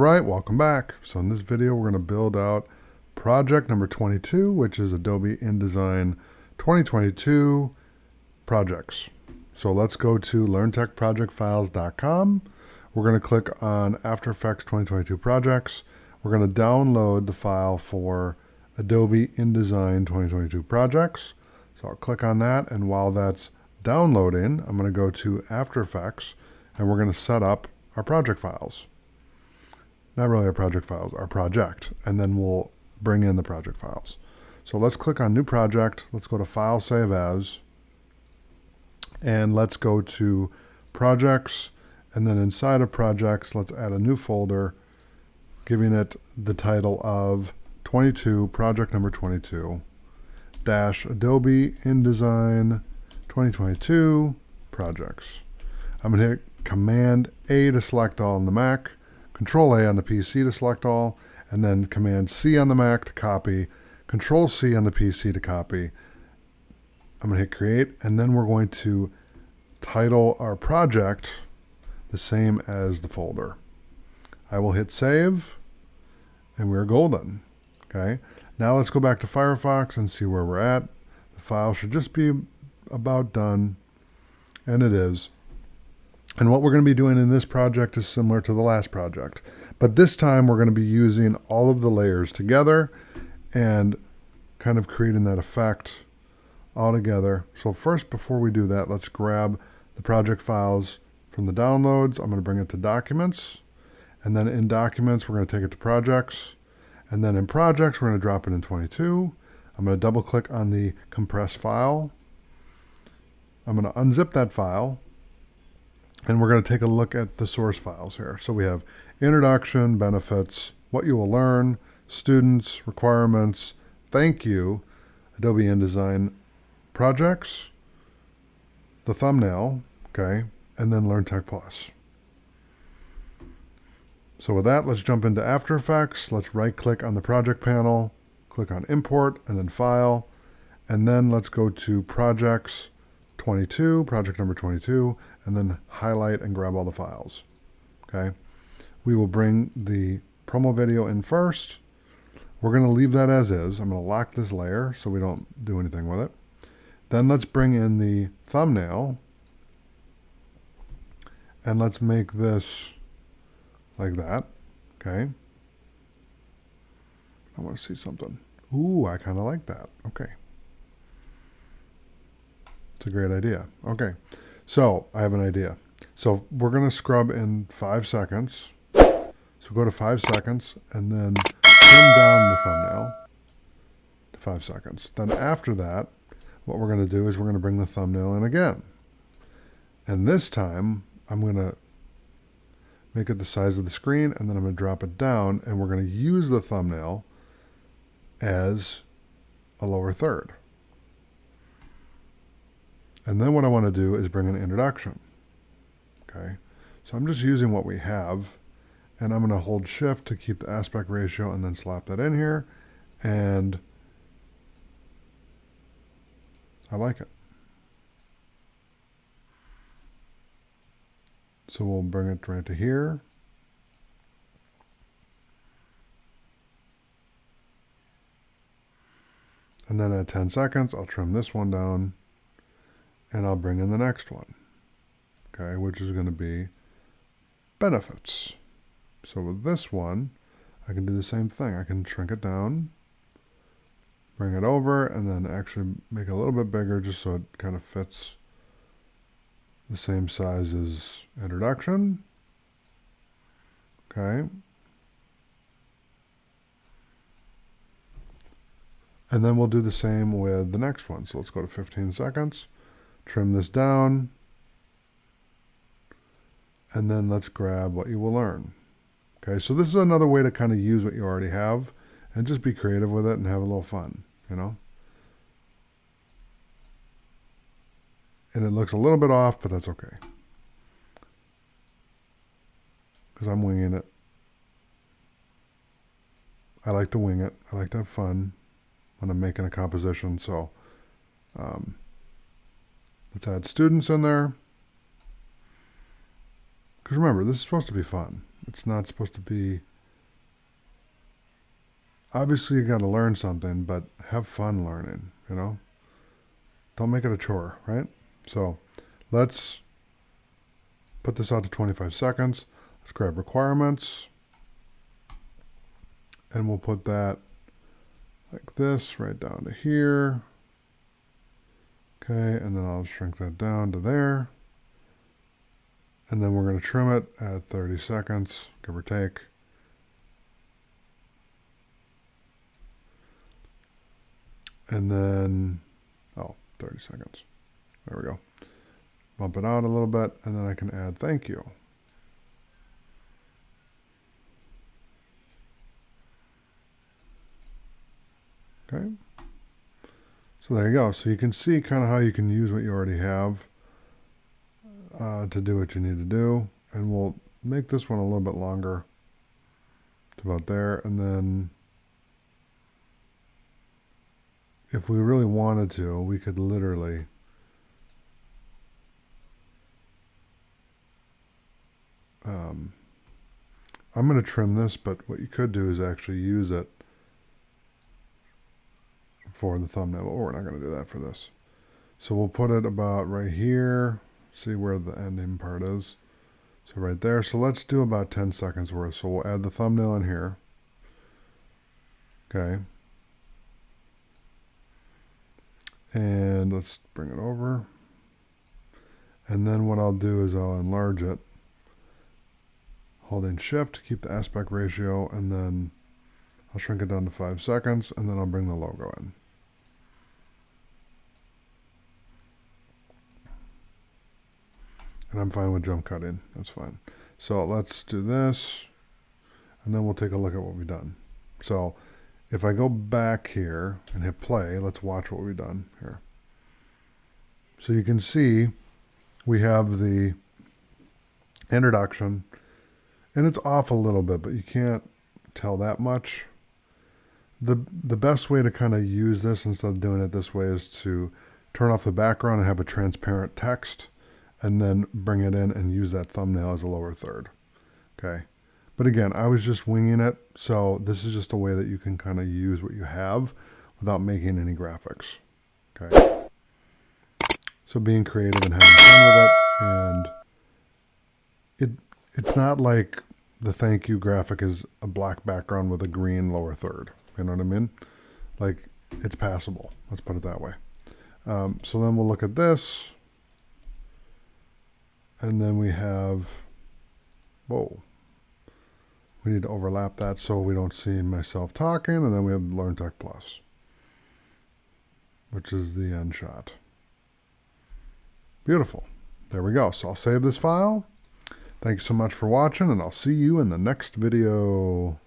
Alright, welcome back. So in this video we're going to build out project number 22, which is Adobe InDesign 2022 projects. So let's go to learntechprojectfiles.com. We're going to click on AfterEffects 2022 projects. We're going to download the file for Adobe InDesign 2022 projects. So I'll click on that, and while that's downloading, I'm going to go to AfterEffects and we're going to set up our project files. Not really our project files, our project, and then we'll bring in the project files. So let's click on New Project. Let's go to File, Save As, and let's go to Projects, and then inside of Projects, let's add a new folder, giving it the title of 22, project number 22, dash Adobe InDesign 2022 projects. I'm going to hit Command A to select all on the Mac, Control A on the PC to select all, and then Command C on the Mac to copy, Control C on the PC to copy. I'm going to hit Create, and then we're going to title our project the same as the folder. I will hit Save, and we're golden. Okay. Now let's go back to Firefox and see where we're at. The file should just be about done, and it is. And what we're going to be doing in this project is similar to the last project. But this time we're going to be using all of the layers together and kind of creating that effect all together. So first, before we do that, let's grab the project files from the downloads. I'm going to bring it to Documents. And then in Documents, we're going to take it to Projects. And then in Projects, we're going to drop it in 22. I'm going to double click on the compressed file. I'm going to unzip that file. And we're going to take a look at the source files here. So we have introduction, benefits, what you will learn, students, requirements, thank you, Adobe InDesign projects, the thumbnail, okay, and then Learn Tech Plus. So with that, let's jump into After Effects. Let's right click on the project panel, click on Import, and then File, and then let's go to Projects 22, project number 22, and then highlight and grab all the files. Okay. We will bring the promo video in first. We're going to leave that as is. I'm going to lock this layer so we don't do anything with it. Then let's bring in the thumbnail, and let's make this like that. Okay. I want to see something. Ooh, I kind of like that. Okay. It's a great idea. Okay, so I have an idea. So we're going to scrub in 5 seconds. So go to 5 seconds and then trim down the thumbnail to 5 seconds. Then after that, what we're going to do is we're going to bring the thumbnail in again. And this time, I'm going to make it the size of the screen, and then I'm going to drop it down, and we're going to use the thumbnail as a lower third. And then what I want to do is bring an introduction. Okay, so I'm just using what we have, and I'm going to hold Shift to keep the aspect ratio and then slap that in here, and I like it. So we'll bring it right to here. And then at 10 seconds, I'll trim this one down, and I'll bring in the next one, okay, which is going to be benefits. So with this one, I can do the same thing. I can shrink it down, bring it over, and then actually make it a little bit bigger just so it kind of fits the same size as introduction. Okay. And then we'll do the same with the next one. So let's go to 15 seconds. Trim this down, and then let's grab what you will learn. Okay, so this is another way to kind of use what you already have and just be creative with it and have a little fun, you know. And it looks a little bit off, but that's okay, because I'm winging it. I like to wing it. I like to have fun when I'm making a composition, so let's add students in there. Because remember, this is supposed to be fun. It's not supposed to be obviously you got to learn something, but have fun learning, you know? Don't make it a chore, right? So let's put this out to 25 seconds. Let's grab requirements, and we'll put that like this right down to here. Okay, and then I'll shrink that down to there. And then we're going to trim it at 30 seconds, give or take. And then, 30 seconds. There we go. Bump it out a little bit, and then I can add thank you. Okay. So there you go. So you can see kind of how you can use what you already have to do what you need to do. And we'll make this one a little bit longer to about there. And then if we really wanted to, we could literally I'm going to trim this, but what you could do is actually use it for the thumbnail. But we're not going to do that for this. So we'll put it about right here. See where the ending part is. So right there. So let's do about 10 seconds worth. So we'll add the thumbnail in here. Okay. And let's bring it over. And then what I'll do is I'll enlarge it. Holding shift to keep the aspect ratio, and then I'll shrink it down to 5 seconds, and then I'll bring the logo in. And I'm fine with jump cutting, that's fine. So let's do this, and then we'll take a look at what we've done. So if I go back here and hit play, let's watch what we've done here. So you can see we have the introduction, and it's off a little bit, but you can't tell that much. The best way to kind of use this instead of doing it this way is to turn off the background and have a transparent text, and then bring it in and use that thumbnail as a lower third. Okay. But again, I was just winging it, so this is just a way that you can kind of use what you have without making any graphics. Okay. So being creative and having fun with it, and it's not like the thank you graphic is a black background with a green lower third. You know what I mean? Like, it's passable. Let's put it that way. So then we'll look at this. And then we have, whoa. We need to overlap that so we don't see myself talking. And then we have LearnTech Plus, which is the end shot. Beautiful. There we go. So I'll save this file. Thank you so much for watching, and I'll see you in the next video.